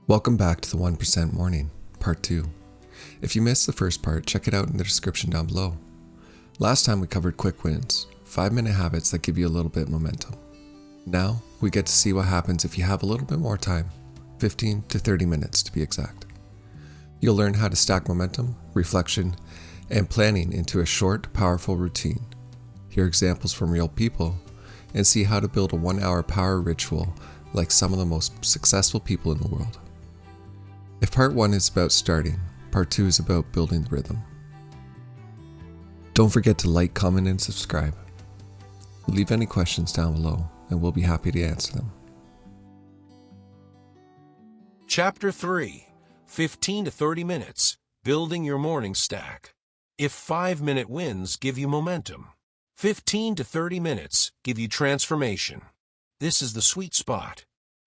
Welcome back to the 1% Morning, Part 2. If you missed the first part, check it out in the description down below. Last time we covered quick wins, 5-minute habits that give you a little bit of momentum. Now, we get to see what happens if you have a little bit more time, 15 to 30 minutes to be exact. You'll learn how to stack momentum, reflection, and planning into a short, powerful routine. Hear examples from real people, and see how to build a 1-hour power ritual like some of the most successful people in the world. If part 1 is about starting, part 2 is about building the rhythm. Don't forget to like, comment, and subscribe. Leave any questions down below, and we'll be happy to answer them. Chapter 3, 15 to 30 minutes, Building Your Morning Stack. If 5-minute wins give you momentum, 15 to 30 minutes give you transformation. This is the sweet spot.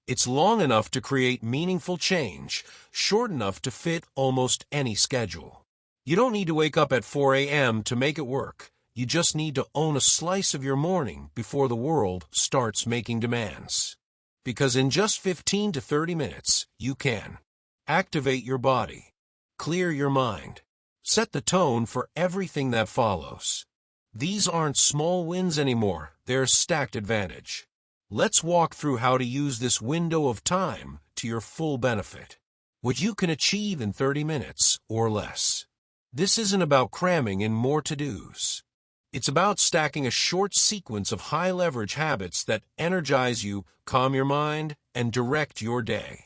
It's long enough to create meaningful change, short enough to fit almost any schedule. You don't need to wake up at 4 a.m. to make it work. You just need to own a slice of your morning before the world starts making demands. Because in just 15 to 30 minutes, you can activate your body, clear your mind, set the tone for everything that follows. These aren't small wins anymore, they're stacked advantage. Let's walk through how to use this window of time to your full benefit. What you can achieve in 30 minutes or less. This isn't about cramming in more to-dos. It's about stacking a short sequence of high-leverage habits that energize you, calm your mind, and direct your day.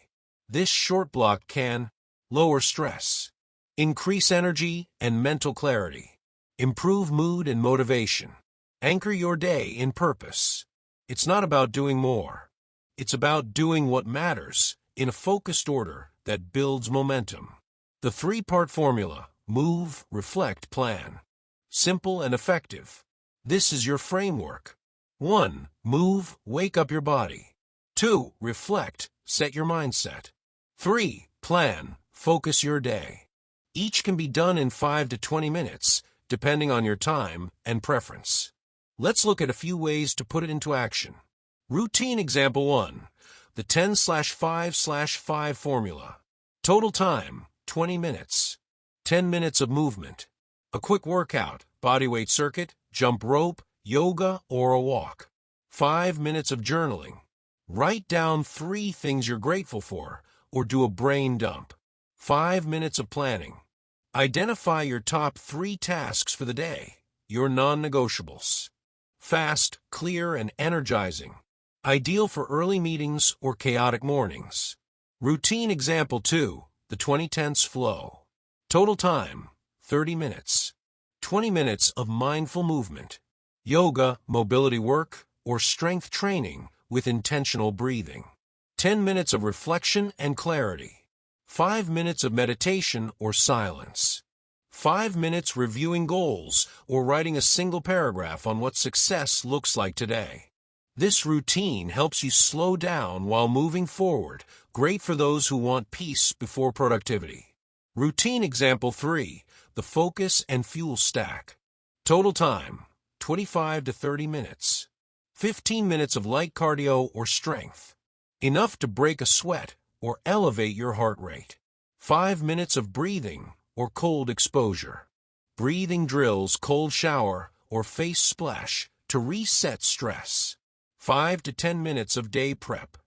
This short block can lower stress, increase energy and mental clarity, improve mood and motivation, anchor your day in purpose. It's not about doing more. It's about doing what matters in a focused order that builds momentum. The 3-part formula: move, reflect, plan. Simple and effective. This is your framework. 1. Move, wake up your body. 2. Reflect, set your mindset. 3. Plan, focus your day. Each can be done in 5 to 20 minutes, depending on your time and preference. Let's look at a few ways to put it into action. Routine example 1. The 10/5/5 formula. Total time, 20 minutes. 10 minutes of movement. A quick workout, bodyweight circuit, jump rope, yoga, or a walk. 5 minutes of journaling. Write down 3 things you're grateful for, or do a brain dump. 5 minutes of planning. Identify your top 3 tasks for the day, your non-negotiables. Fast, clear, and energizing. Ideal for early meetings or chaotic mornings. Routine example 2, the 20/10 flow. Total time, 30 minutes. 20 minutes of mindful movement. Yoga, mobility work, or strength training with intentional breathing. 10 minutes of reflection and clarity. 5 minutes of meditation or silence. 5 minutes reviewing goals or writing a single paragraph on what success looks like today. This routine helps you slow down while moving forward, great for those who want peace before productivity. Routine example 3, the focus and fuel stack. Total time, 25 to 30 minutes. 15 minutes of light cardio or strength. Enough to break a sweat or elevate your heart rate. 5 minutes of breathing or cold exposure. Breathing drills, cold shower, or face splash to reset stress. 5 to 10 minutes of day prep.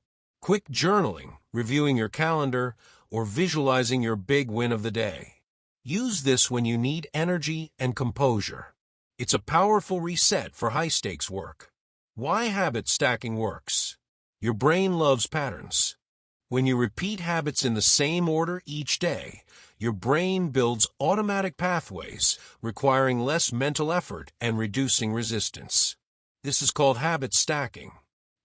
Quick journaling, reviewing your calendar, or visualizing your big win of the day. Use this when you need energy and composure. It's a powerful reset for high-stakes work. Why habit stacking works? Your brain loves patterns. When you repeat habits in the same order each day, your brain builds automatic pathways, requiring less mental effort and reducing resistance. This is called habit stacking.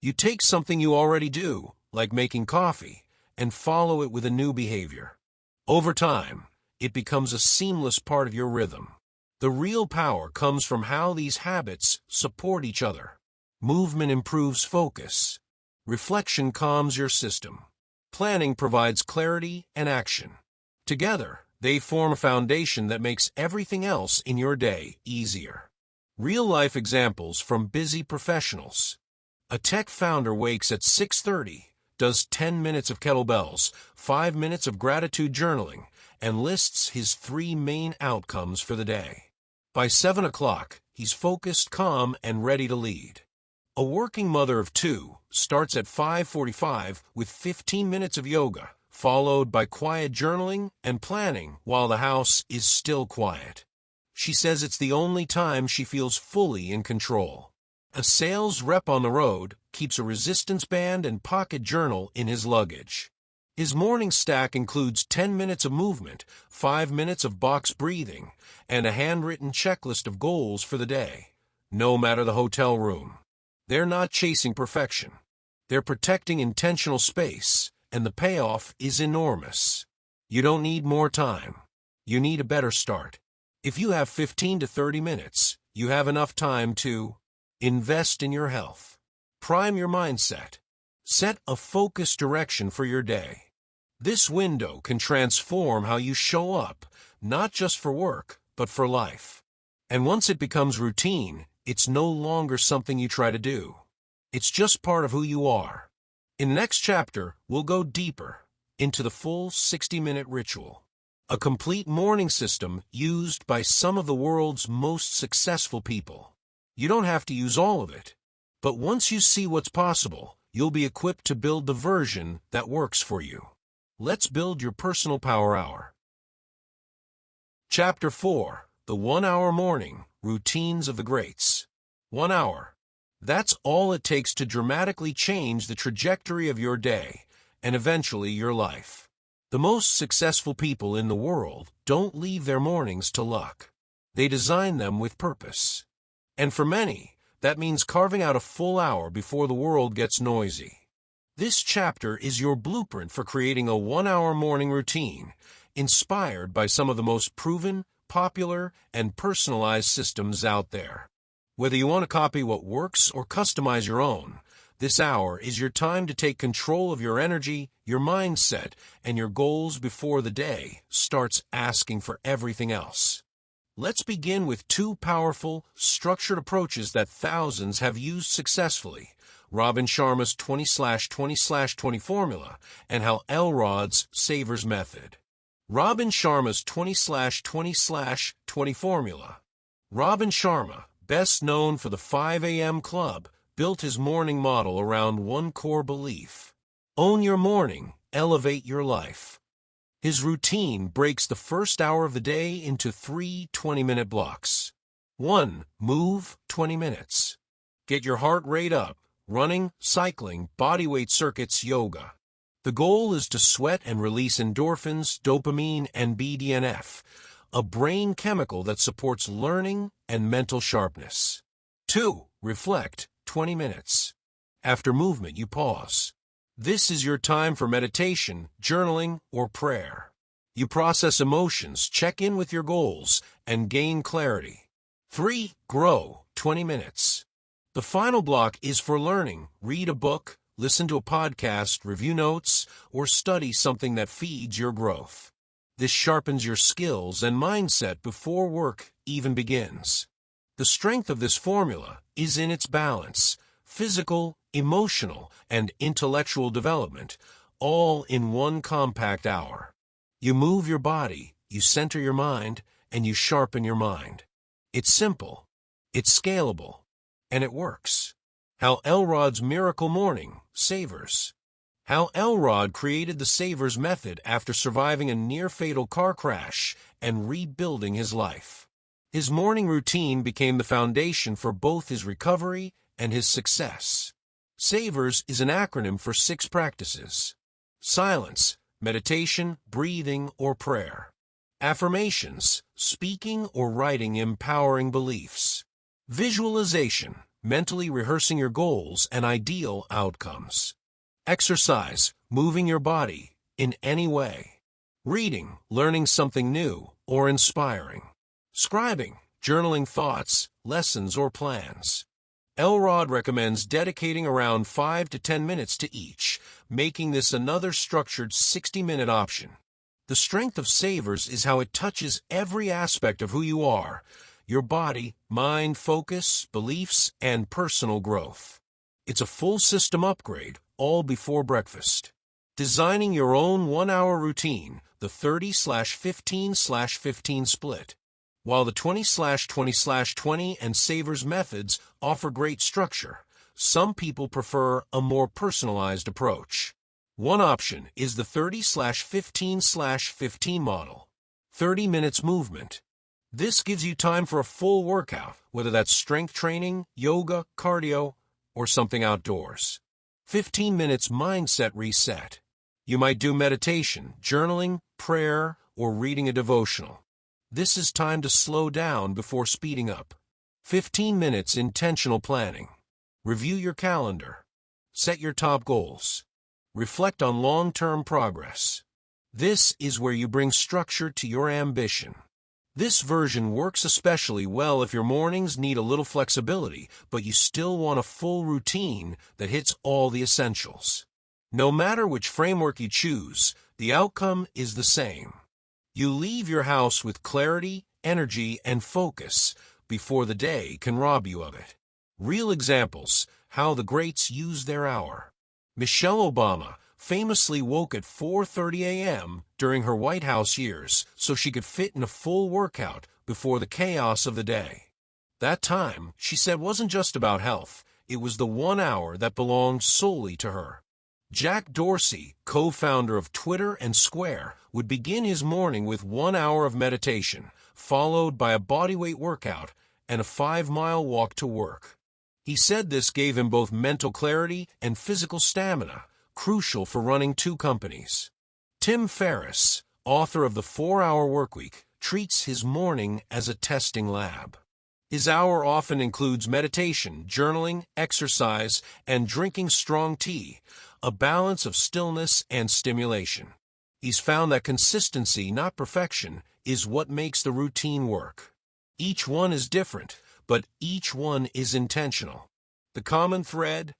You take something you already do, like making coffee, and follow it with a new behavior. Over time, it becomes a seamless part of your rhythm. The real power comes from how these habits support each other. Movement improves focus. Reflection calms your system. Planning provides clarity and action. Together, they form a foundation that makes everything else in your day easier. Real-life examples from busy professionals. A tech founder wakes at 6:30 does 10 minutes of kettlebells, 5 minutes of gratitude journaling, and lists his 3 main outcomes for the day. By 7 o'clock, he's focused, calm, and ready to lead. A working mother of 2 starts at 5:45 with 15 minutes of yoga, followed by quiet journaling and planning while the house is still quiet. She says it's the only time she feels fully in control. A sales rep on the road keeps a resistance band and pocket journal in his luggage. His morning stack includes 10 minutes of movement, 5 minutes of box breathing, and a handwritten checklist of goals for the day, no matter the hotel room. They're not chasing perfection. They're protecting intentional space, and the payoff is enormous. You don't need more time. You need a better start. If you have 15 to 30 minutes, you have enough time to invest in your health, prime your mindset, set a focused direction for your day. This window can transform how you show up, not just for work, but for life. And once it becomes routine, it's no longer something you try to do. It's just part of who you are. In the next chapter, we'll go deeper into the full 60-minute ritual, a complete morning system used by some of the world's most successful people. You don't have to use all of it, but once you see what's possible, you'll be equipped to build the version that works for you. Let's build your personal power hour. Chapter 4: The 1-Hour Morning Routines of the Greats. 1 hour. That's all it takes to dramatically change the trajectory of your day and eventually your life. The most successful people in the world don't leave their mornings to luck. They design them with purpose. And for many, that means carving out a full hour before the world gets noisy. This chapter is your blueprint for creating a 1-hour morning routine, inspired by some of the most proven, popular, and personalized systems out there. Whether you want to copy what works or customize your own, this hour is your time to take control of your energy, your mindset, and your goals before the day starts asking for everything else. Let's begin with 2 powerful, structured approaches that thousands have used successfully: Robin Sharma's 20/20/20 formula and Hal Elrod's Savers method. Robin Sharma's 20/20/20 formula. Robin Sharma, best known for the 5 a.m. Club, built his morning model around one core belief: own your morning, elevate your life. His routine breaks the first hour of the day into 3 20-minute blocks. 1. Move 20 minutes. Get your heart rate up: running, cycling, bodyweight circuits, yoga. The goal is to sweat and release endorphins, dopamine, and BDNF, a brain chemical that supports learning and mental sharpness. 2. Reflect 20 minutes. After movement, you pause. This is your time for meditation, journaling, or prayer. You process emotions, check in with your goals, and gain clarity. 3. Grow 20 minutes. The final block is for learning. Read a book, listen to a podcast, review notes, or study something that feeds your growth. This sharpens your skills and mindset before work even begins. The strength of this formula is in its balance: physical, emotional, and intellectual development, all in one compact hour. You move your body, you center your mind, and you sharpen your mind. It's simple, it's scalable, and it works. Hal Elrod's Miracle Morning, Savers. Hal Elrod created the Savers method after surviving a near-fatal car crash and rebuilding his life. His morning routine became the foundation for both his recovery and his success. Savers is an acronym for 6 practices: silence, meditation, breathing, or prayer; affirmations, speaking or writing empowering beliefs; visualization, mentally rehearsing your goals and ideal outcomes; exercise, moving your body in any way; reading, learning something new or inspiring; scribing, journaling thoughts, lessons, or plans. Elrod recommends dedicating around 5 to 10 minutes to each, making this another structured 60-minute option. The strength of Savers is how it touches every aspect of who you are: your body, mind, focus, beliefs, and personal growth. It's a full system upgrade, all before breakfast. Designing your own 1-hour routine, the 30/15/15 split. While the 20/20/20 and Savers methods offer great structure, some people prefer a more personalized approach. One option is the 30/15/15 model. 30 minutes movement. This gives you time for a full workout, whether that's strength training, yoga, cardio, or something outdoors. 15 minutes mindset reset. You might do meditation, journaling, prayer, or reading a devotional. This is time to slow down before speeding up. 15 minutes intentional planning. Review your calendar. Set your top goals. Reflect on long-term progress. This is where you bring structure to your ambition. This version works especially well if your mornings need a little flexibility, but you still want a full routine that hits all the essentials. No matter which framework you choose, the outcome is the same. You leave your house with clarity, energy, and focus before the day can rob you of it. Real examples, how the greats use their hour. Michelle Obama famously woke at 4:30 a.m. during her White House years so she could fit in a full workout before the chaos of the day. That time, she said, wasn't just about health. It was the 1 hour that belonged solely to her. Jack Dorsey, co-founder of Twitter and Square, would begin his morning with 1 hour of meditation, followed by a bodyweight workout and a 5-mile walk to work. He said this gave him both mental clarity and physical stamina, crucial for running 2 companies. Tim Ferriss, author of The 4-Hour Workweek, treats his morning as a testing lab. His hour often includes meditation, journaling, exercise, and drinking strong tea, a balance of stillness and stimulation. He's found that consistency, not perfection, is what makes the routine work. Each one is different, but each one is intentional. The common thread?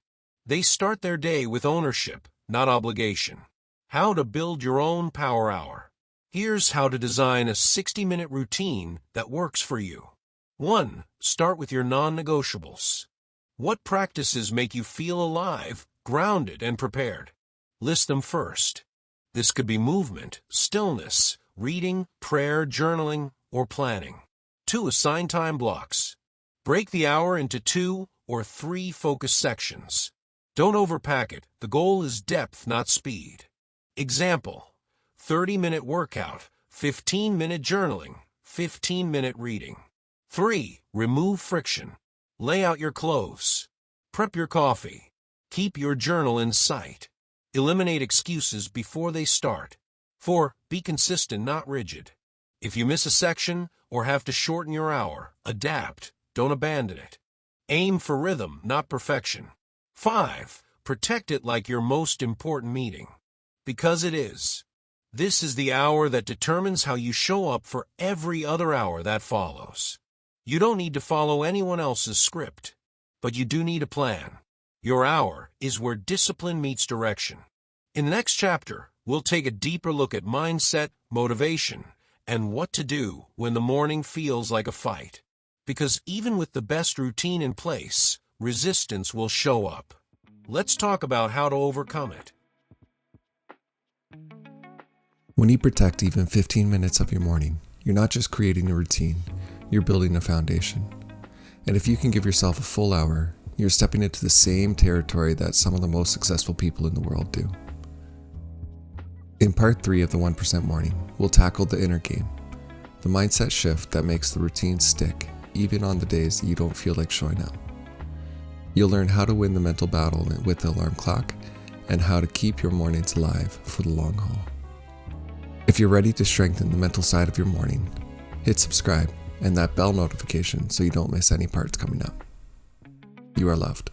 They start their day with ownership, not obligation. How to build your own power hour. Here's how to design a 60-minute routine that works for you. 1. Start with your non-negotiables. What practices make you feel alive, grounded, and prepared? List them first. This could be movement, stillness, reading, prayer, journaling, or planning. 2. Assign time blocks. Break the hour into 2 or 3 focus sections. Don't overpack it. The goal is depth, not speed. Example: 30-minute workout, 15-minute journaling, 15-minute reading. 3. Remove friction. Lay out your clothes. Prep your coffee. Keep your journal in sight. Eliminate excuses before they start. 4. Be consistent, not rigid. If you miss a section or have to shorten your hour, adapt. Don't abandon it. Aim for rhythm, not perfection. 5. Protect it like your most important meeting. Because it is. This is the hour that determines how you show up for every other hour that follows. You don't need to follow anyone else's script, but you do need a plan. Your hour is where discipline meets direction. In the next chapter, we'll take a deeper look at mindset, motivation, and what to do when the morning feels like a fight. Because even with the best routine in place, resistance will show up. Let's talk about how to overcome it. When you protect even 15 minutes of your morning, you're not just creating a routine, you're building a foundation. And if you can give yourself a full hour, you're stepping into the same territory that some of the most successful people in the world do. In part 3 of the 1% Morning, we'll tackle the inner game, the mindset shift that makes the routine stick even on the days that you don't feel like showing up. You'll learn how to win the mental battle with the alarm clock and how to keep your mornings alive for the long haul. If you're ready to strengthen the mental side of your morning, hit subscribe and that bell notification so you don't miss any parts coming up. You are loved.